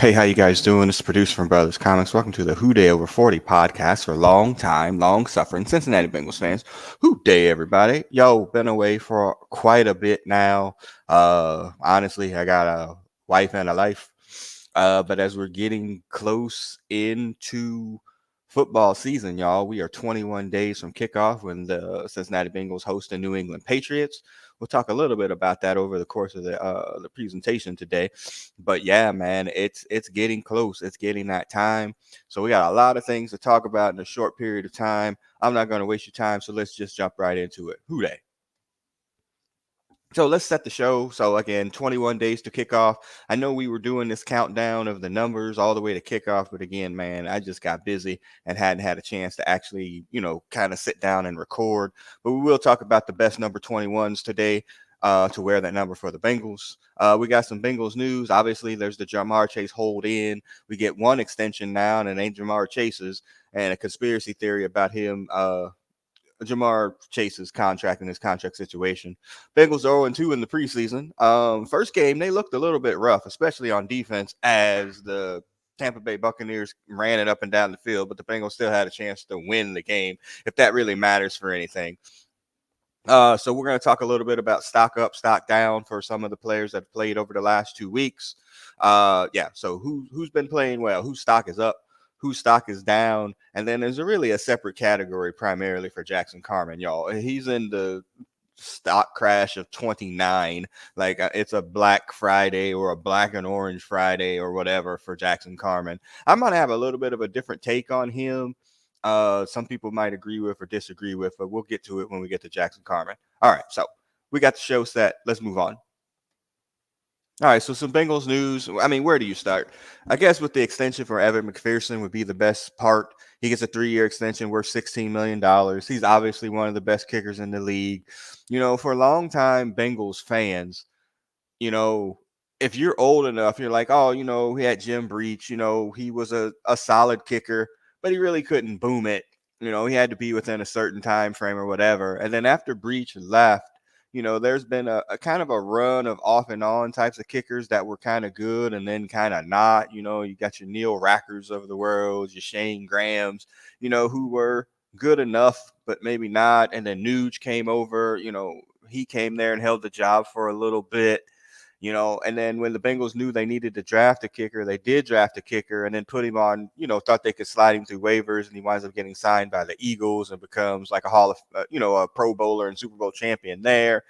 Hey, how you guys doing? This is producer from Brothers Comics. Welcome to the Who Day Over 40 podcast for long-suffering Cincinnati Bengals fans. Who Day, everybody. Yo, been away for quite a bit now. Honestly, I got a wife and a life. But as we're getting close into football season, y'all, we are 21 days from kickoff when the Cincinnati Bengals host the New England Patriots. We'll talk a little bit about that over the course of the presentation today. But yeah, man, it's getting close. It's getting that time. So we got a lot of things to talk about in a short period of time. I'm not going to waste your time, so let's just jump right into it. Who Dey? So let's set the show. So again, 21 days to kickoff. I know we were doing this countdown of the numbers all the way to kickoff, but again, man, I just got busy and hadn't had a chance to actually, kind of sit down and record. But we will talk about the best number 21s today to wear that number for the Bengals. We got some Bengals news. Obviously, there's the Jamar Chase hold in. We get one extension now, and it ain't Jamar Chase's, and a conspiracy theory about him Jamar Chase's contract and his contract situation. Bengals 0-2 in the preseason. First game, they looked a little bit rough, especially on defense, as the Tampa Bay Buccaneers ran it up and down the field, but the Bengals still had a chance to win the game, if that really matters for anything. So we're going to talk a little bit about stock up, stock down for some of the players that have played over the last 2 weeks. So who's been playing well? Whose stock is up? Whose stock is down? And then there's really a separate category primarily for Jackson Carmen, y'all. He's in the stock crash of 29. Like it's a Black Friday or a black and orange Friday or whatever for Jackson Carmen. I'm going to have a little bit of a different take on him. Some people might agree with or disagree with, but we'll get to it when we get to Jackson Carmen. All right, so we got the show set. Let's move on. All right, so some Bengals news. I mean, where do you start? I guess with the extension for Evan McPherson would be the best part. He gets a 3-year extension worth $16 million. He's obviously one of the best kickers in the league. For a long time, Bengals fans, you know, if you're old enough, you're like, oh, he had Jim Breach, he was a solid kicker, but he really couldn't boom it. He had to be within a certain time frame or whatever. And then after Breach left, there's been a kind of a run of off and on types of kickers that were kind of good and then kind of not. You got your Neil Rackers of the world, your Shane Grahams, who were good enough, but maybe not. And then Nuge came over, he came there and held the job for a little bit. And then when the Bengals knew they needed to draft a kicker, they did draft a kicker and then put him on, thought they could slide him through waivers, and he winds up getting signed by the Eagles and becomes like a Pro Bowler and Super Bowl champion there.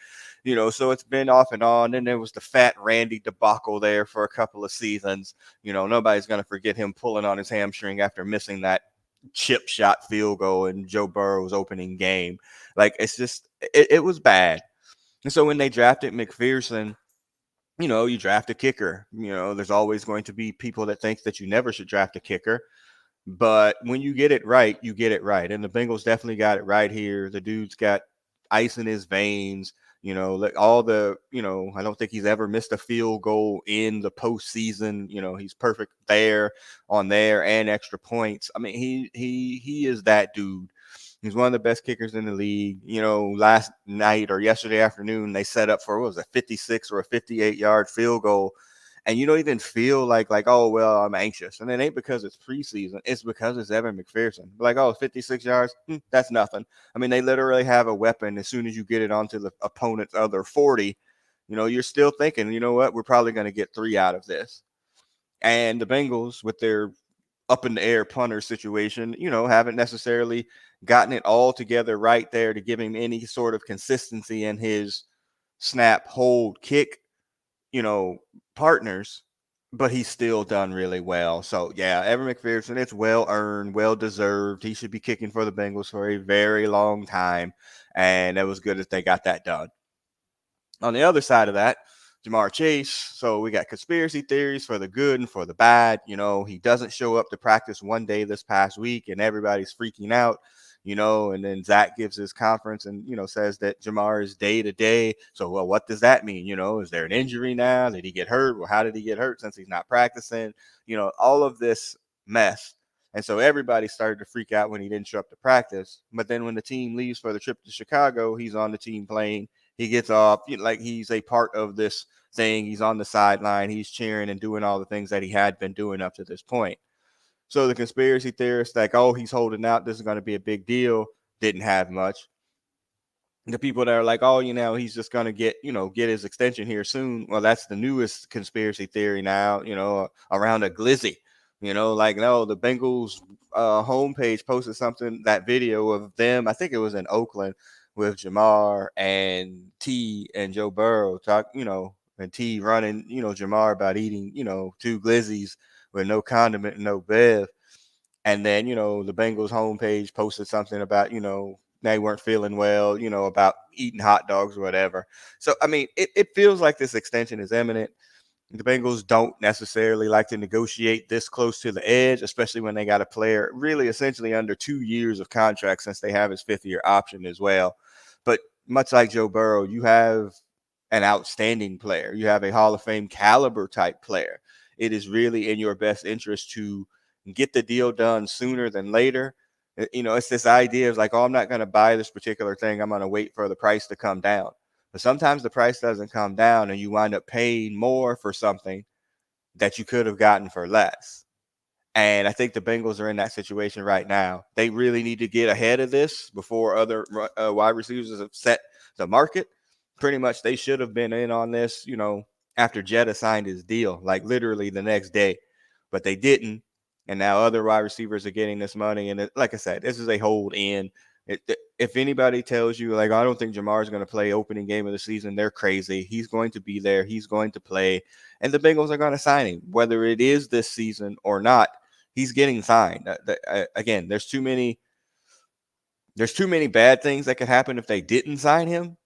So it's been off and on. Then there was the fat Randy debacle there for a couple of seasons. Nobody's going to forget him pulling on his hamstring after missing that chip shot field goal in Joe Burrow's opening game. Like, it's just, it was bad. And so when they drafted McPherson, you draft a kicker. There's always going to be people that think that you never should draft a kicker. But when you get it right, you get it right. And the Bengals definitely got it right here. The dude's got ice in his veins. Like I don't think he's ever missed a field goal in the postseason. He's perfect there, on there, and extra points. I mean, he is that dude. He's one of the best kickers in the league. Last night or yesterday afternoon, they set up for, what was it, 56 or a 58-yard field goal. And you don't even feel like, oh, well, I'm anxious. And it ain't because it's preseason. It's because it's Evan McPherson. Like, oh, 56 yards, that's nothing. I mean, they literally have a weapon. As soon as you get it onto the opponent's other 40, you're still thinking, you know what, we're probably going to get 3 out of this. And the Bengals, with their up in the air punter situation, haven't necessarily gotten it all together right there to give him any sort of consistency in his snap, hold, kick, partners, but he's still done really well. So yeah, Evan McPherson, it's well earned, well deserved. He should be kicking for the Bengals for a very long time. And it was good that they got that done. On the other side of that, Jamar Chase. So we got conspiracy theories for the good and for the bad. He doesn't show up to practice one day this past week and everybody's freaking out, and then Zach gives his conference and, says that Jamar is day to day. So, well, what does that mean? Is there an injury now? Did he get hurt? Well, how did he get hurt since he's not practicing? All of this mess. And so everybody started to freak out when he didn't show up to practice. But then when the team leaves for the trip to Chicago, he's on the team playing. He gets off, like he's a part of this thing. He's on the sideline. He's cheering and doing all the things that he had been doing up to this point. So the conspiracy theorists like, oh, he's holding out, this is going to be a big deal, didn't have much. The people that are like, oh, he's just going to get his extension here soon. Well, that's the newest conspiracy theory now, around a glizzy. Like, no, the Bengals homepage posted something, that video of them, I think it was in Oakland, with Jamar and T and Joe Burrow and T running, Jamar about eating, 2 glizzies with no condiment, no bev. And then, the Bengals homepage posted something about, they weren't feeling well, about eating hot dogs or whatever. So, I mean, it feels like this extension is imminent. The Bengals don't necessarily like to negotiate this close to the edge, especially when they got a player really essentially under 2 years of contract, since they have his 5th-year option as well. But much like Joe Burrow, you have an outstanding player. You have a Hall of Fame caliber type player. It is really in your best interest to get the deal done sooner than later. It's this idea of like, oh, I'm not going to buy this particular thing. I'm going to wait for the price to come down. But sometimes the price doesn't come down and you wind up paying more for something that you could have gotten for less. And I think the Bengals are in that situation right now. They really need to get ahead of this before other wide receivers have set the market. Pretty much they should have been in on this, after Jetta signed his deal, like literally the next day. But they didn't. And now other wide receivers are getting this money. And like I said, this is a hold in. If anybody tells you, like, I don't think Jamar is going to play opening game of the season, they're crazy. He's going to be there. He's going to play. And the Bengals are going to sign him, whether it is this season or not. He's getting signed. Again, there's too many bad things that could happen if they didn't sign him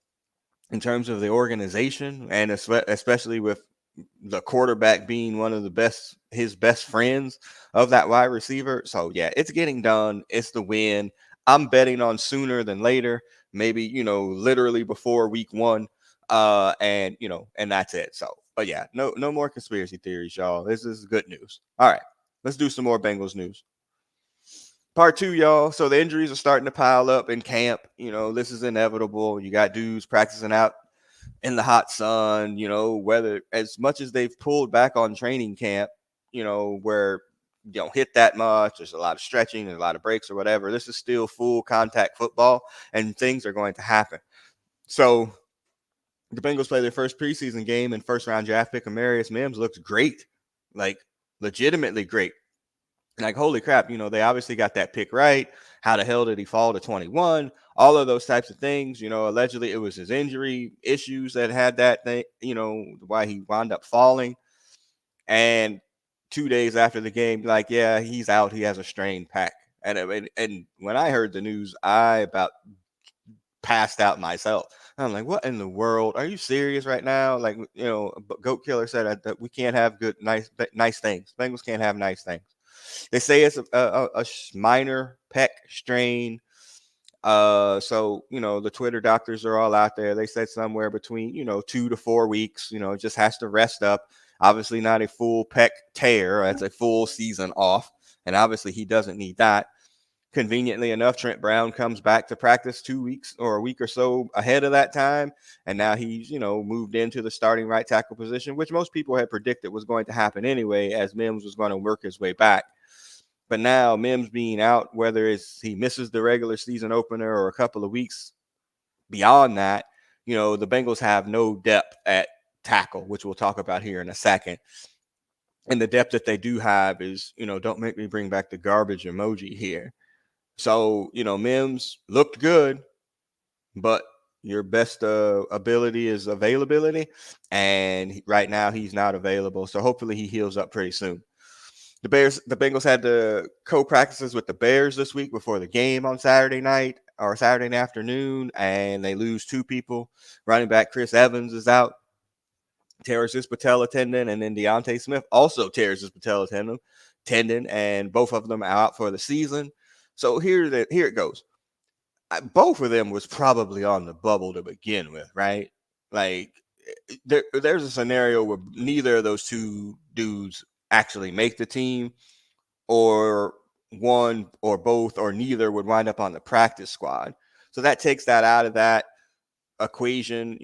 in terms of the organization, and especially with the quarterback being one of his best friends of that wide receiver. So yeah, it's getting done. It's the win. I'm betting on sooner than later, maybe, literally before week 1. And that's it. So, but yeah, no more conspiracy theories, y'all. This is good news. All right, let's do some more Bengals news. Part 2, y'all. So the injuries are starting to pile up in camp. This is inevitable. You got dudes practicing out in the hot sun, whether as much as they've pulled back on training camp, where you don't hit that much, there's a lot of stretching and a lot of breaks or whatever. This is still full contact football and things are going to happen. So the Bengals play their first preseason game, and first round draft pick Amarius Mims looks great, like legitimately great. Like, holy crap, they obviously got that pick right. How the hell did he fall to 21? All of those types of things. Allegedly it was his injury issues that had that thing, why he wound up falling. And 2 days after the game, like, yeah, he's out. He has a strained pec. And when I heard the news, I about passed out myself. I'm like, what in the world? Are you serious right now? Like, Goat Killer said that we can't have nice things. Bengals can't have nice things. They say it's a minor pec strain. So, the Twitter doctors are all out there. They said somewhere between, 2 to 4 weeks, just has to rest up. Obviously not a full pec tear. That's a full season off. And obviously he doesn't need that. Conveniently enough, Trent Brown comes back to practice 2 weeks or a week or so ahead of that time. And now he's, moved into the starting right tackle position, which most people had predicted was going to happen anyway, as Mims was going to work his way back. But now Mims being out, whether it's he misses the regular season opener or a couple of weeks beyond that, the Bengals have no depth at tackle, which we'll talk about here in a second. And the depth that they do have is, don't make me bring back the garbage emoji here. So, Mims looked good, but your best ability is availability. And right now he's not available. So hopefully he heals up pretty soon. The Bengals had the co-practices with the Bears this week before the game on Saturday night or Saturday afternoon, and they lose 2 people. Running back Chris Evans is out, tears his patella tendon, and then Deontay Smith also tears his patella tendon, and both of them are out for the season. So here it goes. Both of them was probably on the bubble to begin with, right? Like there's a scenario where neither of those 2 dudes actually make the team, or one or both or neither would wind up on the practice squad. So that takes that out of that. equation,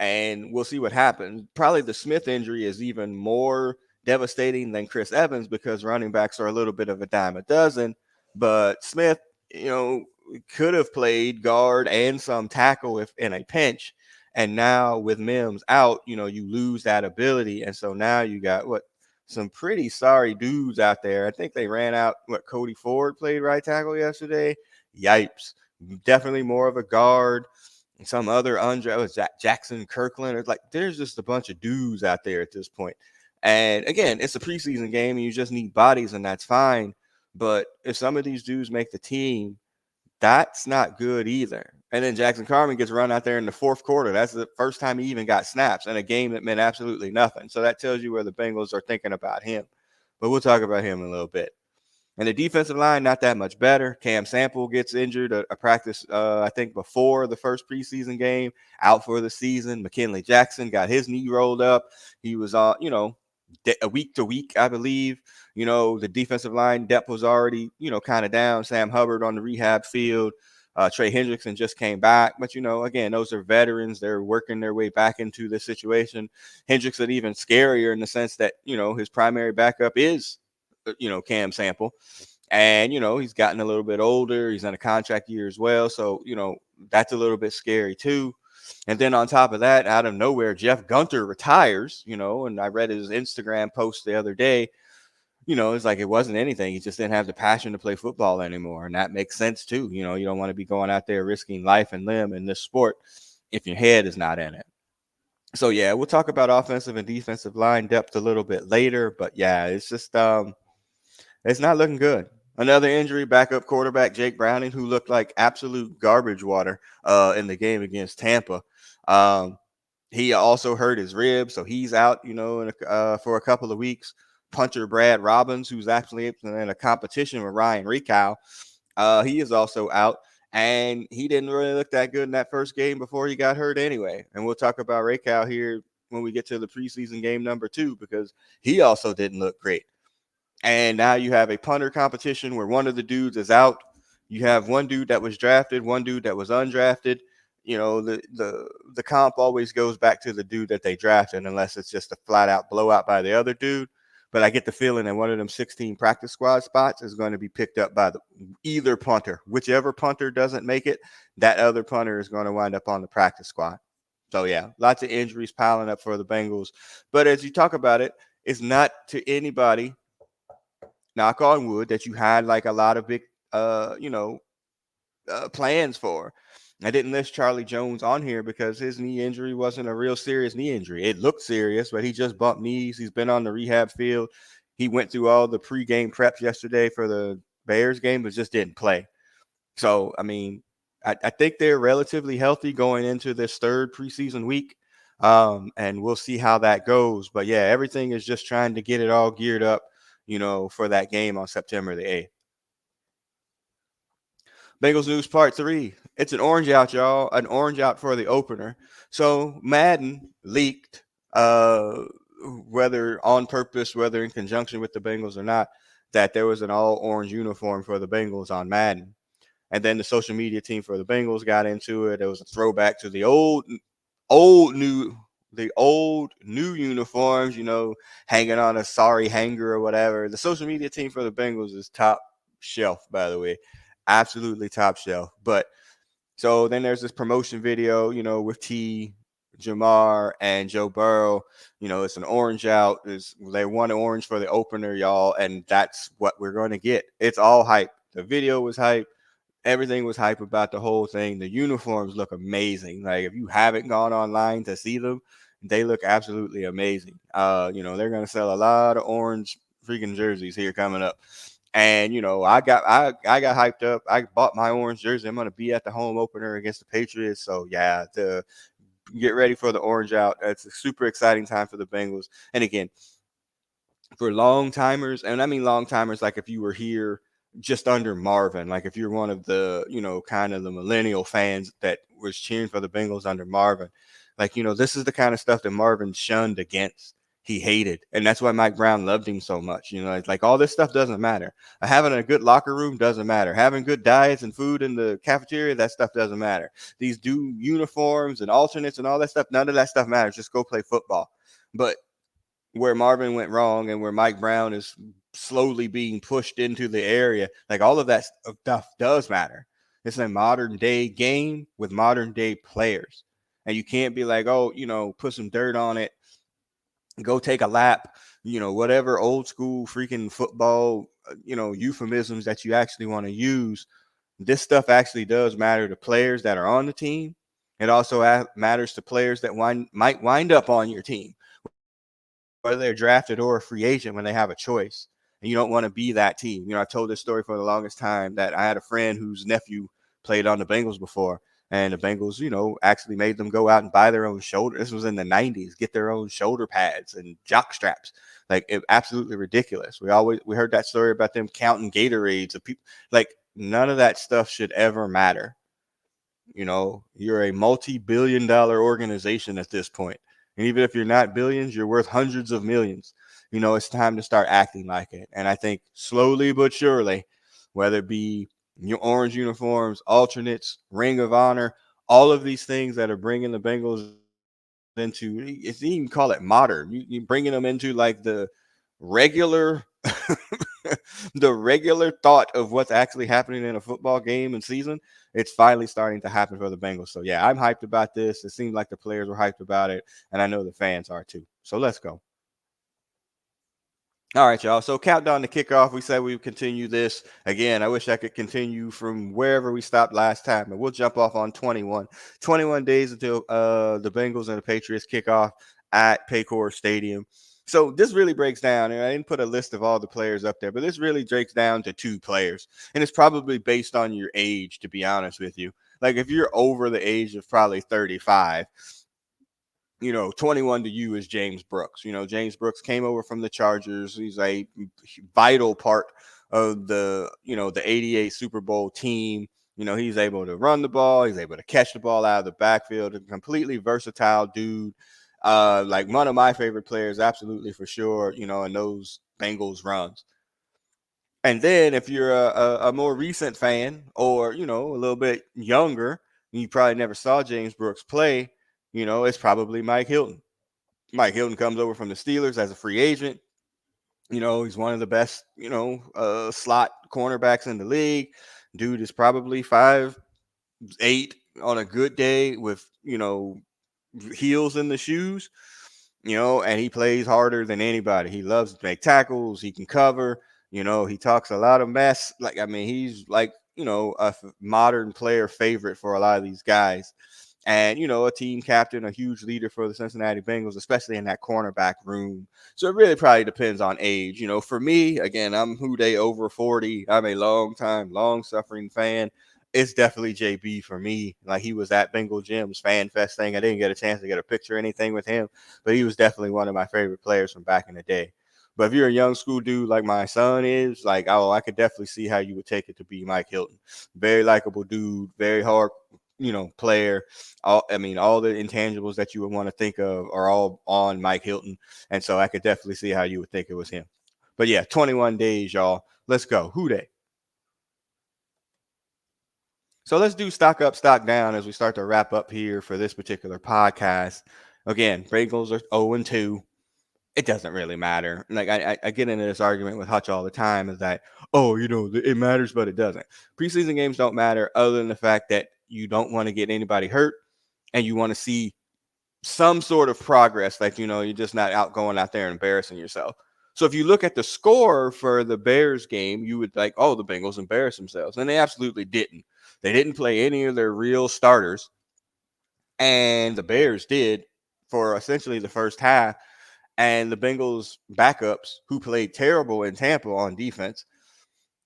and we'll see what happens. Probably the Smith injury is even more devastating than Chris Evans because running backs are a little bit of a dime a dozen. But Smith, you know, could have played guard and some tackle if in a pinch. And now with Mims out, you lose that ability. And so now you got some pretty sorry dudes out there. I think they ran out Cody Ford played right tackle yesterday. Yipes. Definitely more of a guard. Some other Jackson Kirkland. It's like there's just a bunch of dudes out there at this point. And again, it's a preseason game and you just need bodies, and that's fine. But if some of these dudes make the team, that's not good either. And then Jackson Carmen gets run out there in the fourth quarter. That's the first time he even got snaps in a game that meant absolutely nothing. So that tells you where the Bengals are thinking about him. But we'll talk about him in a little bit. And the defensive line, not that much better. Cam Sample gets injured a practice, I think, before the first preseason game, out for the season. McKinley Jackson got his knee rolled up. He was on, a week to week, I believe. The defensive line depth was already, kind of down. Sam Hubbard on the rehab field. Trey Hendrickson just came back. But, again, those are veterans. They're working their way back into this situation. Hendrickson even scarier in the sense that, his primary backup is Cam Sample. And, he's gotten a little bit older. He's in a contract year as well. So, that's a little bit scary too. And then on top of that, out of nowhere, Jeff Gunter retires, and I read his Instagram post the other day. It's like it wasn't anything. He just didn't have the passion to play football anymore. And that makes sense too. You don't want to be going out there risking life and limb in this sport if your head is not in it. So, yeah, we'll talk about offensive and defensive line depth a little bit later. But, yeah, it's just it's not looking good. Another injury, backup quarterback Jake Browning, who looked like absolute garbage water in the game against Tampa. He also hurt his ribs, so he's out, for a couple of weeks. Punter Brad Robbins, who's actually in a competition with Ryan Rekow, he is also out. And he didn't really look that good in that first game before he got hurt anyway. And we'll talk about Rekow here when we get to the preseason game number 2, because he also didn't look great. And now you have a punter competition where one of the dudes is out. You have one dude that was drafted, one dude that was undrafted. The comp always goes back to the dude that they drafted, unless it's just a flat out blowout by the other dude. But I get the feeling that one of them 16 practice squad spots is going to be picked up by either punter. Whichever punter doesn't make it, that other punter is going to wind up on the practice squad. So, yeah, lots of injuries piling up for the Bengals. But as you talk about it, it's not to anybody, knock on wood, that you had like a lot of big, plans for. I didn't list Charlie Jones on here because his knee injury wasn't a real serious knee injury. It looked serious, but he just bumped knees. He's been on the rehab field. He went through all the pregame preps yesterday for the Bears game, but just didn't play. So, I mean, I think they're relatively healthy going into this third preseason week. And we'll see how that goes. But yeah, everything is just trying to get it all geared up, for that game on September the 8th. Bengals news part 3. It's an orange out, y'all. An orange out for the opener. So Madden leaked, whether on purpose, whether in conjunction with the Bengals or not, that there was an all orange uniform for the Bengals on Madden. And then the social media team for the Bengals got into it. It was a throwback to the old new uniforms, hanging on a sorry hanger or whatever. The social media team for the Bengals is top shelf, by the way. Absolutely top shelf. But so then there's this promotion video, with T, Jamar, and Joe Burrow. It's an orange out. They want an orange for the opener, y'all, and that's what we're going to get. It's all hype. The video was hype. Everything was hype about the whole thing. The uniforms look amazing. Like, if you haven't gone online to see them, they look absolutely amazing. They're going to sell a lot of orange freaking jerseys here coming up. And, I got hyped up. I bought my orange jersey. I'm going to be at the home opener against the Patriots. So, yeah, to get ready for the orange out. It's a super exciting time for the Bengals. And again, for long timers, and I mean long timers, like if you were here just under Marvin, like if you're one of the, kind of the millennial fans that was cheering for the Bengals under Marvin, like, this is the kind of stuff that Marvin shunned against. he hated. And that's why Mike Brown loved him so much. It's like all this stuff doesn't matter. Having a good locker room doesn't matter. Having good diets and food in the cafeteria, that stuff doesn't matter. These uniforms and alternates and all that stuff, none of that stuff matters. Just go play football. But where Marvin went wrong and where Mike Brown is slowly being pushed into the area, like all of that stuff does matter. It's a modern day game with modern day players. And you can't be like, oh, put some dirt on it, go take a lap, whatever old school freaking football, euphemisms that you actually want to use. This stuff actually does matter to players that are on the team. It also matters to players that might wind up on your team, whether they're drafted or a free agent when they have a choice. And you don't want to be that team. I told this story for the longest time that I had a friend whose nephew played on the Bengals before. And the Bengals, actually made them go out and buy their own shoulder. This was in the 90s, get their own shoulder pads and jock straps. Like, absolutely ridiculous. We heard that story about them counting Gatorades of people. Like, none of that stuff should ever matter. You're a multi-billion-dollar organization at this point. And even if you're not billions, you're worth hundreds of millions. It's time to start acting like it. And I think slowly but surely, whether it be your orange uniforms, alternates, ring of honor, all of these things that are bringing the Bengals into, it's even call it modern. You bringing them into like the regular, the regular thought of what's actually happening in a football game and season. It's finally starting to happen for the Bengals. So yeah, I'm hyped about this. It seems like the players were hyped about it, and I know the fans are too. So let's go. All right, y'all. So countdown to kickoff. We said we would continue this. Again, I wish I could continue from wherever we stopped last time, but we'll jump off on 21 days until the Bengals and the Patriots kick off at PAYCOR Stadium. So this really breaks down, and I didn't put a list of all the players up there, but this really breaks down to 2 players. And it's probably based on your age, to be honest with you. Like if you're over the age of probably 35, 21 to you is James Brooks. James Brooks came over from the Chargers. He's a vital part of the 88 Super Bowl team. He's able to run the ball. He's able to catch the ball out of the backfield. A completely versatile dude. Like one of my favorite players, absolutely for sure, in those Bengals runs. And then if you're a more recent fan or, a little bit younger, you probably never saw James Brooks play, it's probably Mike Hilton. Mike Hilton comes over from the Steelers as a free agent. He's one of the best, slot cornerbacks in the league. Dude is probably 5'8" on a good day with, heels in the shoes, and he plays harder than anybody. He loves to make tackles. He can cover. He talks a lot of mess. Like, I mean, he's like, a modern player favorite for a lot of these guys. And, a team captain, a huge leader for the Cincinnati Bengals, especially in that cornerback room. So it really probably depends on age. For me, again, I'm Houday over 40. I'm a long-suffering fan. It's definitely JB for me. Like, he was at Bengal Gym's Fan Fest thing. I didn't get a chance to get a picture or anything with him, but he was definitely one of my favorite players from back in the day. But if you're a young school dude like my son is, like, oh, I could definitely see how you would take it to be Mike Hilton. Very likable dude, very hard, player. All the intangibles that you would want to think of are all on Mike Hilton. And so I could definitely see how you would think it was him. But yeah, 21 days, y'all. Let's go. Who they? So let's do stock up, stock down as we start to wrap up here for this particular podcast. Again, Bengals are 0-2. It doesn't really matter. Like I get into this argument with Hutch all the time is that, it matters, but it doesn't. Preseason games don't matter other than the fact that you don't want to get anybody hurt and you want to see some sort of progress. Like, you're just not going out there and embarrassing yourself. So if you look at the score for the Bears game, you would like, the Bengals embarrassed themselves. And they absolutely didn't. They didn't play any of their real starters. And the Bears did for essentially the first half. And the Bengals backups, who played terrible in Tampa on defense,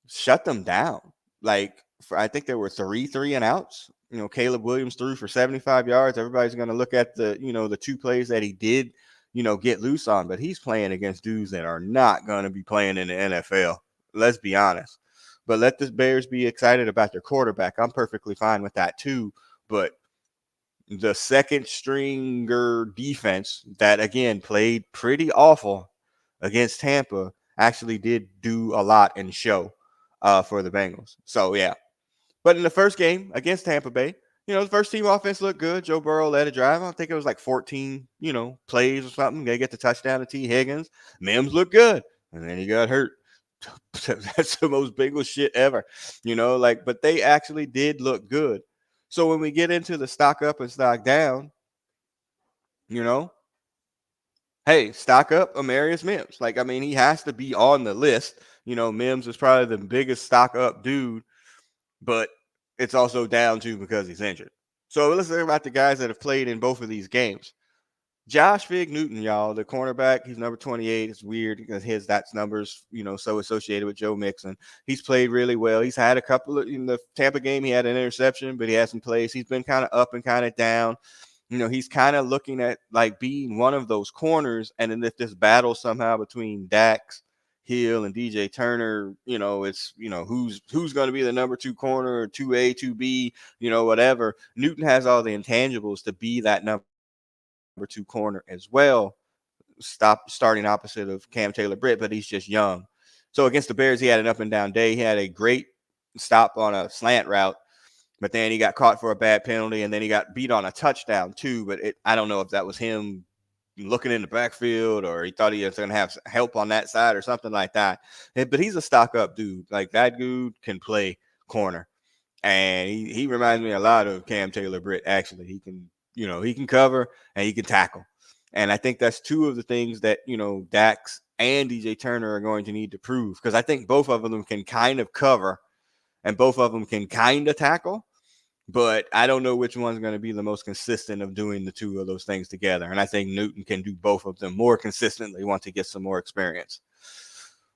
shut them down. Like, I think there were 3 and outs. Caleb Williams threw for 75 yards. Everybody's going to look at the 2 plays that he did, get loose on. But he's playing against dudes that are not going to be playing in the NFL. Let's be honest. But let the Bears be excited about their quarterback. I'm perfectly fine with that too. But the second stringer defense that, again, played pretty awful against Tampa actually did do a lot and show for the Bengals. So, yeah. But in the first game against Tampa Bay, the first team offense looked good. Joe Burrow led a drive. I think it was like 14, plays or something. They get the touchdown to T. Higgins. Mims looked good. And then he got hurt. That's the most Bengals shit ever. But they actually did look good. So when we get into the stock up and stock down, hey, stock up Amarius Mims. He has to be on the list. Mims is probably the biggest stock up dude, but it's also down to because he's injured. So let's talk about the guys that have played in both of these games. Josh Fig Newton, y'all, the cornerback, he's number 28. It's weird because that's numbers, so associated with Joe Mixon. He's played really well. He's had a couple of, in the Tampa game, he had an interception, but he has some plays. He's been kind of up and kind of down. He's kind of looking at like being one of those corners. And then if this battle somehow between Dax, Hill, and DJ Turner, it's, who's going to be the number 2 corner, or 2A, 2B, whatever. Newton has all the intangibles to be that number 2 corner as well, starting opposite of Cam Taylor-Britt, but he's just young. So against the Bears, he had an up and down day. He had a great stop on a slant route, but then he got caught for a bad penalty, and then he got beat on a touchdown too. But I don't know if that was him looking in the backfield or he thought he was going to have help on that side or something like that. But he's a stock up dude. Like, that dude can play corner. And he reminds me a lot of Cam Taylor-Britt, actually. He can, he can cover and he can tackle. And I think that's two of the things that, Dax and DJ Turner are going to need to prove, because I think both of them can kind of cover and both of them can kind of tackle. But I don't know which one's going to be the most consistent of doing the two of those things together. And I think Newton can do both of them more consistently once he gets some more experience.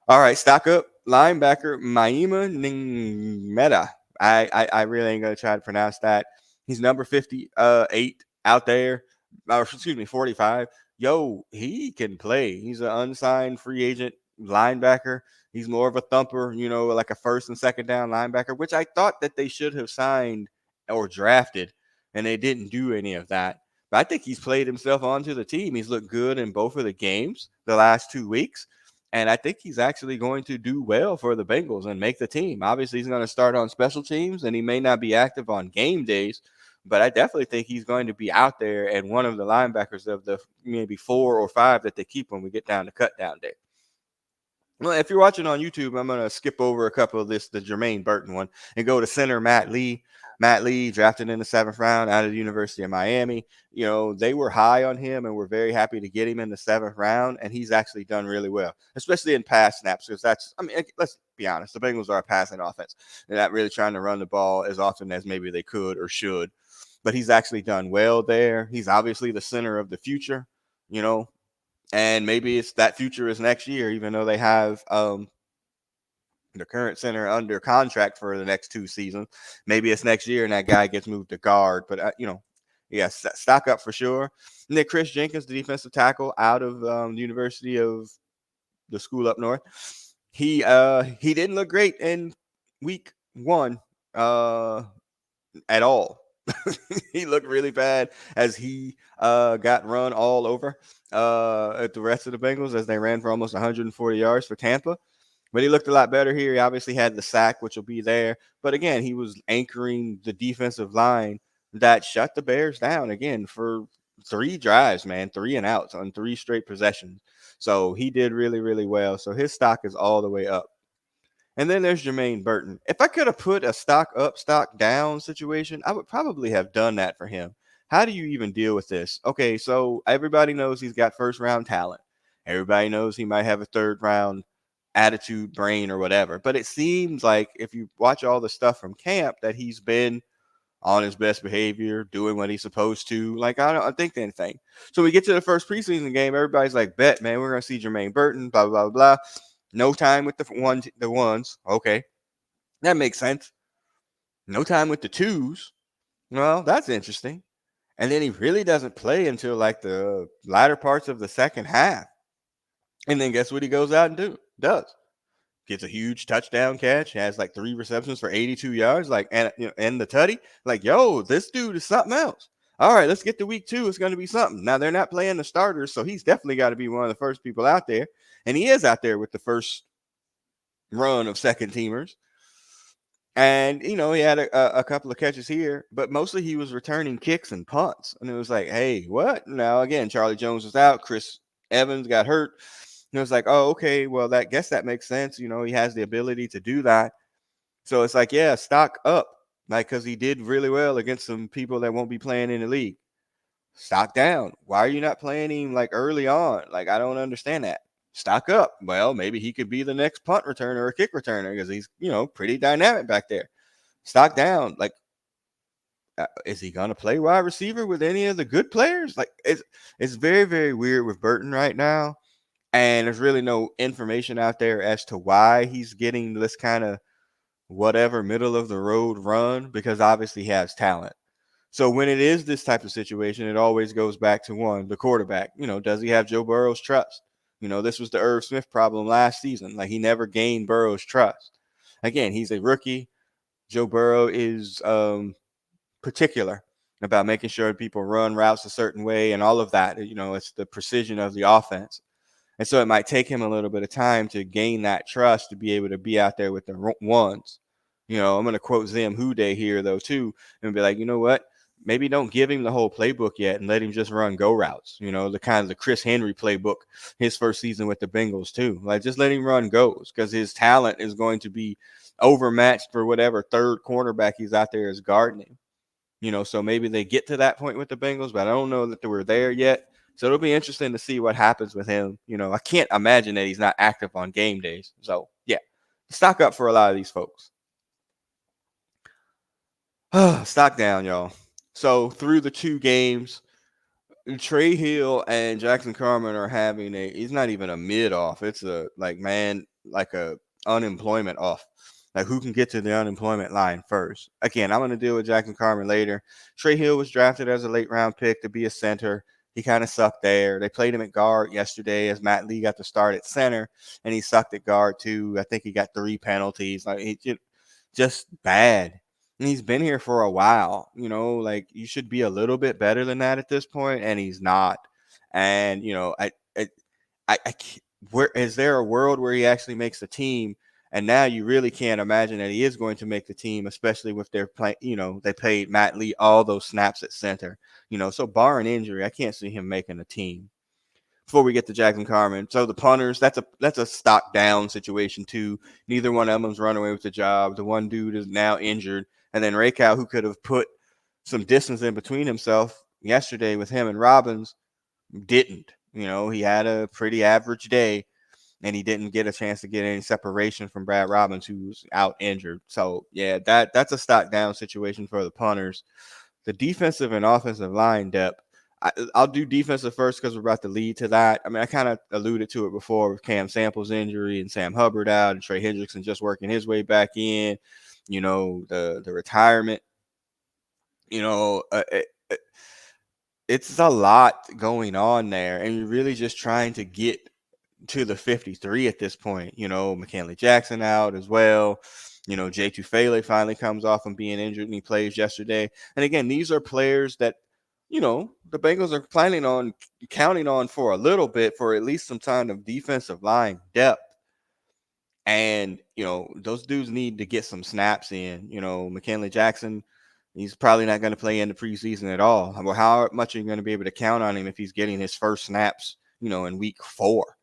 All right, stock up linebacker Maima Ningmeta. I really ain't going to try to pronounce that. He's number 58 out there. Or excuse me, 45. Yo, he can play. He's an unsigned free agent linebacker. He's more of a thumper, like a first and second down linebacker, which I thought that they should have signed or drafted, and they didn't do any of that. But I think he's played himself onto the team. He's looked good in both of the games the last 2 weeks. And I think he's actually going to do well for the Bengals and make the team. Obviously, he's going to start on special teams, and he may not be active on game days, but I definitely think he's going to be out there and one of the linebackers of the maybe 4 or 5 that they keep when we get down to cut down day. Well, if you're watching on YouTube, I'm going to skip over a couple of the Jermaine Burton one, and go to center Matt Lee. Matt Lee, drafted in the 7th round out of the University of Miami. They were high on him and were very happy to get him in the 7th round, and he's actually done really well, especially in pass snaps, because let's be honest, the Bengals are a passing offense. They're not really trying to run the ball as often as maybe they could or should, but he's actually done well there. He's obviously the center of the future, and maybe it's that future is next year, even though they have the current center under contract for the next 2 seasons. Maybe it's next year and that guy gets moved to guard. But, stock up for sure. And then Chris Jenkins, the defensive tackle out of the University of the school up north. He didn't look great in week 1 at all. He looked really bad as he got run all over at the rest of the Bengals as they ran for almost 140 yards for Tampa. But he looked a lot better here. He obviously had the sack, which will be there. But again, he was anchoring the defensive line that shut the Bears down again for 3 drives, man, 3 and outs on 3 straight possessions. So he did really, really well. So his stock is all the way up. And then there's Jermaine Burton. If I could have put a stock up, stock down situation, I would probably have done that for him. How do you even deal with this? Okay, so everybody knows he's got first round talent. Everybody knows he might have a 3rd round attitude, brain, or whatever. But it seems like if you watch all the stuff from camp that he's been on his best behavior, doing what he's supposed to. Like, I don't think anything. So we get to the first preseason game. Everybody's like, bet, man, we're going to see Jermaine Burton, blah, blah, blah, blah. No time with the ones. Okay. That makes sense. No time with the 2s. Well, that's interesting. And then he really doesn't play until like the latter parts of the second half. And then guess what he goes out and does? Gets a huge touchdown catch, has like 3 receptions for 82 yards, and the tutty. Like, yo, this dude is something else. all right, let's get to week 2. It's going to be something. Now, they're not playing the starters, so he's definitely got to be one of the first people out there. And he is out there with the first run of second teamers. And, he had a couple of catches here, but mostly he was returning kicks and punts. And it was like, hey, what? Now, again, Charlie Jones was out. Chris Evans got hurt. And it was like, oh, okay, well, guess that makes sense. He has the ability to do that. So it's like, yeah, stock up. Like, because he did really well against some people that won't be playing in the league. Stock down. Why are you not playing him like early on? Like, I don't understand that. Stock up. Well, maybe he could be the next punt returner or kick returner because he's, pretty dynamic back there. Stock down. Like, is he gonna play wide receiver with any of the good players? Like, it's very, very weird with Burton right now, and there's really no information out there as to why he's getting this kind of whatever middle of the road run, because obviously he has talent. So when it is this type of situation, it always goes back to the quarterback. Does he have Joe Burrow's trust? This was the Irv Smith problem last season. Like, he never gained Burrow's trust. Again, he's a rookie. Joe Burrow is particular about making sure people run routes a certain way and all of that. It's the precision of the offense. And so it might take him a little bit of time to gain that trust to be able to be out there with the ones. I'm going to quote Zim Houday here, though, too, and be like, you know what? Maybe don't give him the whole playbook yet and let him just run go routes. The kind of the Chris Henry playbook his first season with the Bengals, too. Like, just let him run goes because his talent is going to be overmatched for whatever third cornerback he's out there is guarding him. So maybe they get to that point with the Bengals, but I don't know that they were there yet. So it'll be interesting to see what happens with him. I can't imagine that he's not active on game days. So, yeah, stock up for a lot of these folks. Stock down, y'all. So through the 2 games, Trey Hill and Jackson Carmen are having he's not even a mid off. It's a unemployment off. Like, who can get to the unemployment line first? Again, I'm going to deal with Jackson Carmen later. Trey Hill was drafted as a late round pick to be a center. He kind of sucked there. They played him at guard yesterday as Matt Lee got to start at center, and he sucked at guard too. I think he got 3 penalties. Like, he just bad. And he's been here for a while. Like, you should be a little bit better than that at this point, and he's not. And where is there a world where he actually makes the team? And now you really can't imagine that he is going to make the team, especially with their play. They paid Matt Lee all those snaps at center. So barring injury, I can't see him making the team. Before we get to Jackson Carmen, so the punters, that's a stock down situation too. Neither one of them's run away with the job. The one dude is now injured, and then Rakow, who could have put some distance in between himself yesterday with him and Robbins, didn't. He had a pretty average day, and he didn't get a chance to get any separation from Brad Robbins, who's out injured. So, yeah, that's a stock down situation for the punters. The defensive and offensive line depth, I'll do defensive first because we're about to lead to that. I mean, I kind of alluded to it before with Cam Sample's injury and Sam Hubbard out and Trey Hendrickson just working his way back in, the retirement. It's a lot going on there, and you're really just trying to get to the 53 at this point. McKinley Jackson out as well. Jay Tufele finally comes off from being injured and he plays yesterday. And again, these are players that, the Bengals are counting on for a little bit for at least some kind of defensive line depth. And, those dudes need to get some snaps in. McKinley Jackson, he's probably not going to play in the preseason at all. Well, how much are you going to be able to count on him if he's getting his first snaps, in week 4?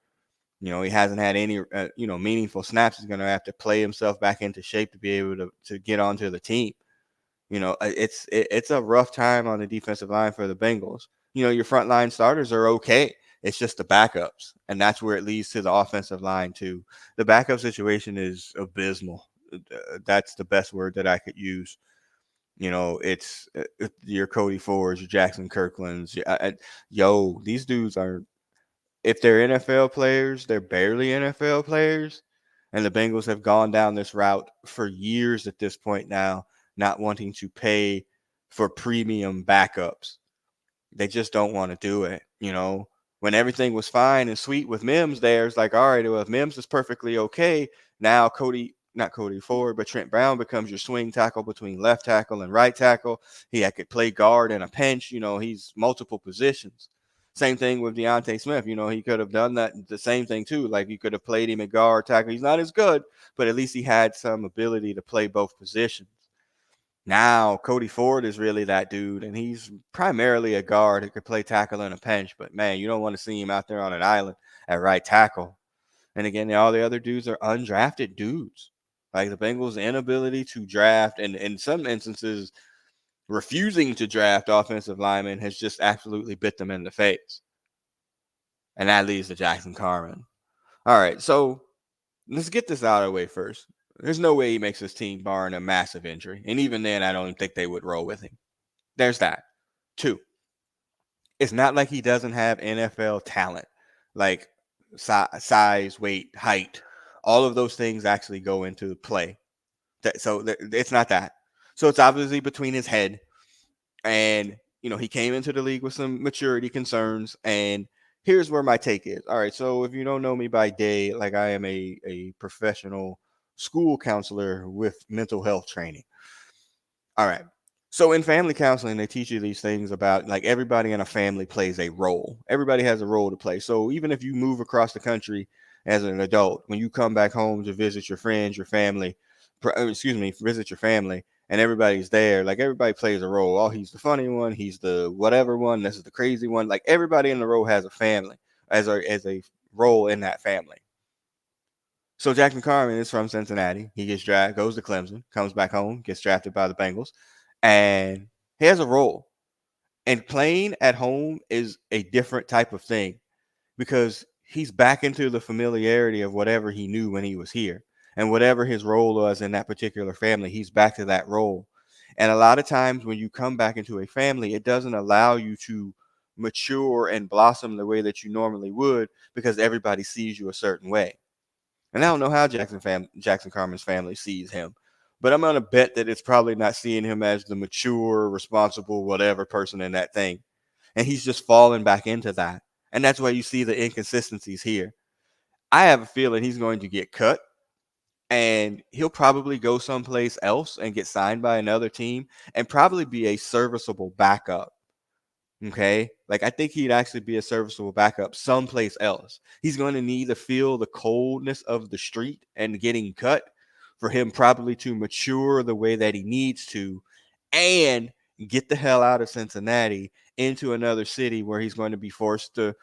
He hasn't had any, meaningful snaps. He's going to have to play himself back into shape to be able to get onto the team. It's a rough time on the defensive line for the Bengals. Your frontline starters are okay. It's just the backups, and that's where it leads to the offensive line too. The backup situation is abysmal. That's the best word that I could use. It's your Cody Fords, your Jackson Kirklands. These dudes are, if they're NFL players, they're barely NFL players. And the Bengals have gone down this route for years at this point now, not wanting to pay for premium backups. They just don't want to do it. When everything was fine and sweet with Mims there, it's like, all right, well, if Mims is perfectly okay, now Cody not Cody Ford, but Trent Brown becomes your swing tackle between left tackle and right tackle. He could play guard in a pinch. He's multiple positions. Same thing with Deontay Smith. He could have done that, the same thing too. Like, you could have played him at guard tackle. He's not as good, but at least he had some ability to play both positions. Now, Cody Ford is really that dude, and he's primarily a guard who could play tackle in a pinch. But, man, you don't want to see him out there on an island at right tackle. And again, all the other dudes are undrafted dudes. Like, the Bengals' inability to draft, and in some instances, refusing to draft offensive linemen has just absolutely bit them in the face. And that leads to Jackson Carmen. All right, so let's get this out of the way first. There's no way he makes his team barring a massive injury. And even then, I don't think they would roll with him. There's that. 2, it's not like he doesn't have NFL talent, like size, weight, height. All of those things actually go into play. So it's not that. So it's obviously between his head, and he came into the league with some maturity concerns. And here's where my take is. All right, so if you don't know me by day, like, I am a professional school counselor with mental health training. All right. So in family counseling, they teach you these things about, like, everybody in a family plays a role. Everybody has a role to play. So even if you move across the country as an adult, when you come back home to visit your friends, your family, visit your family, and everybody's there, like, everybody plays a role. Oh, he's the funny one. He's the whatever one. This is the crazy one. Like, everybody in the role has a family as a role in that family. So Jackson Carmen is from Cincinnati. He gets drafted, goes to Clemson, comes back home, gets drafted by the Bengals, and he has a role. And playing at home is a different type of thing, because he's back into the familiarity of whatever he knew when he was here. And whatever his role was in that particular family, he's back to that role. And a lot of times when you come back into a family, it doesn't allow you to mature and blossom the way that you normally would, because everybody sees you a certain way. And I don't know how Jackson Carmen's family sees him, but I'm going to bet that it's probably not seeing him as the mature, responsible, whatever person in that thing. And he's just falling back into that. And that's why you see the inconsistencies here. I have a feeling he's going to get cut, and he'll probably go someplace else and get signed by another team and probably be a serviceable backup. Okay. Like, I think he'd actually be a serviceable backup someplace else. He's going to need to feel the coldness of the street and getting cut for him probably to mature the way that he needs to, and get the hell out of Cincinnati into another city where he's going to be forced to,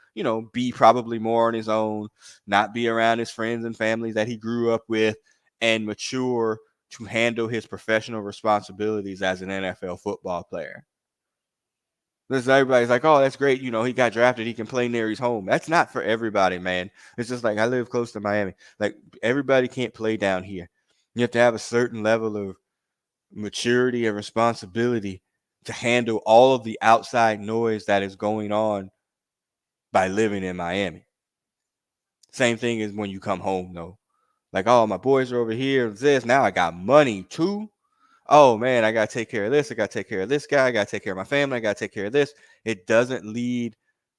be probably more on his own, not be around his friends and family that he grew up with, and mature to handle his professional responsibilities as an NFL football player. Everybody's like, oh, that's great. He got drafted. He can play near his home. That's not for everybody, man. It's just like, I live close to Miami. Like, everybody can't play down here. You have to have a certain level of maturity and responsibility to handle all of the outside noise that is going on by living in Miami. Same thing as when you come home, though. Like, oh, my boys are over here. Now I got money too. Oh man, I got to take care of this. I got to take care of this guy. I got to take care of my family. I got to take care of this. It doesn't lead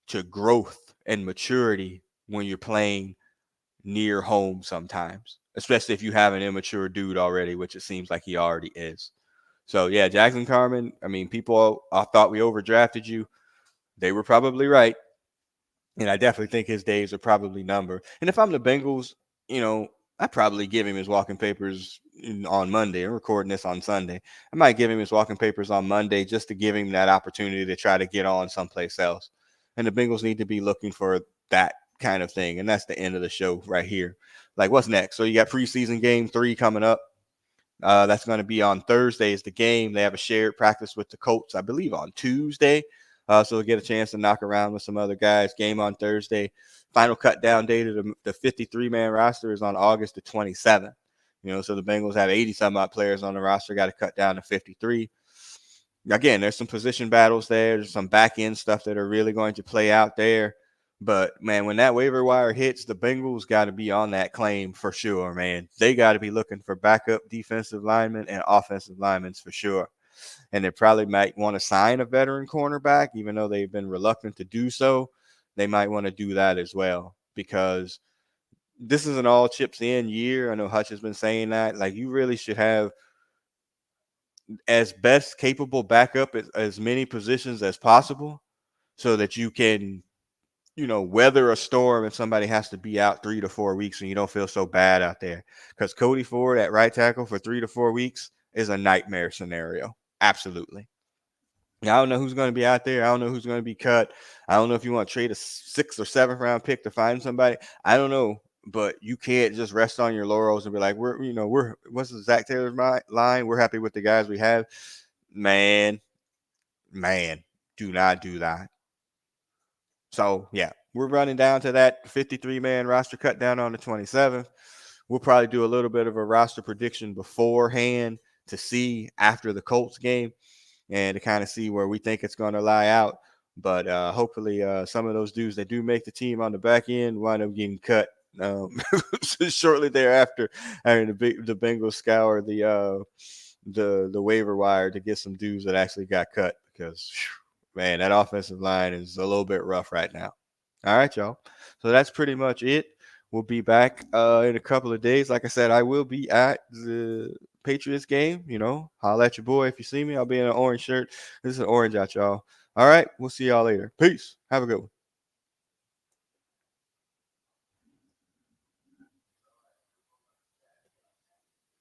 to growth and maturity when you're playing near home sometimes, especially if you have an immature dude already, which it seems like he already is. So yeah, Jackson Carmen, I mean, people thought we overdrafted you. They were probably right. And I definitely think his days are probably numbered. And if I'm the Bengals, I'd probably give him his walking papers on Monday. I'm recording this on Sunday. I might give him his walking papers on Monday just to give him that opportunity to try to get on someplace else. And the Bengals need to be looking for that kind of thing. And that's the end of the show right here. Like, what's next? So you got preseason game 3 coming up. That's going to be on Thursday is the game. They have a shared practice with the Colts, I believe, on Tuesday. So we'll get a chance to knock around with some other guys. Game on Thursday. Final cut down date of the 53-man roster is on August the 27th. So the Bengals have 80-some-odd players on the roster. Got to cut down to 53. Again, there's some position battles there. There's some back-end stuff that are really going to play out there. But, man, when that waiver wire hits, the Bengals got to be on that claim for sure, man. They got to be looking for backup defensive linemen and offensive linemen for sure. And they probably might want to sign a veteran cornerback, even though they've been reluctant to do so. They might want to do that as well, because this is an all chips in year. I know Hutch has been saying that. Like, you really should have as best capable backup as many positions as possible so that you can, weather a storm if somebody has to be out 3 to 4 weeks and you don't feel so bad out there. Because Cody Ford at right tackle for 3 to 4 weeks is a nightmare scenario. Absolutely. I don't know who's going to be out there. I don't know who's going to be cut. I don't know if you want to trade a 6th or 7th round pick to find somebody. I don't know, but you can't just rest on your laurels and be like, what's the Zach Taylor's line? We're happy with the guys we have. Man, do not do that. So, yeah, we're running down to that 53-man roster cut down on the 27th. We'll probably do a little bit of a roster prediction beforehand to see after the Colts game and to kind of see where we think it's going to lie out. But hopefully some of those dudes that do make the team on the back end wind up getting cut shortly thereafter. I mean, the Bengals scour the waiver wire to get some dudes that actually got cut because, man, that offensive line is a little bit rough right now. All right, y'all. So that's pretty much it. We'll be back in a couple of days. Like I said, I will be at the Patriots game. Holla at your boy if you see me. I'll be in an orange shirt. This is an orange out, y'all. All right. We'll see y'all later. Peace. Have a good one.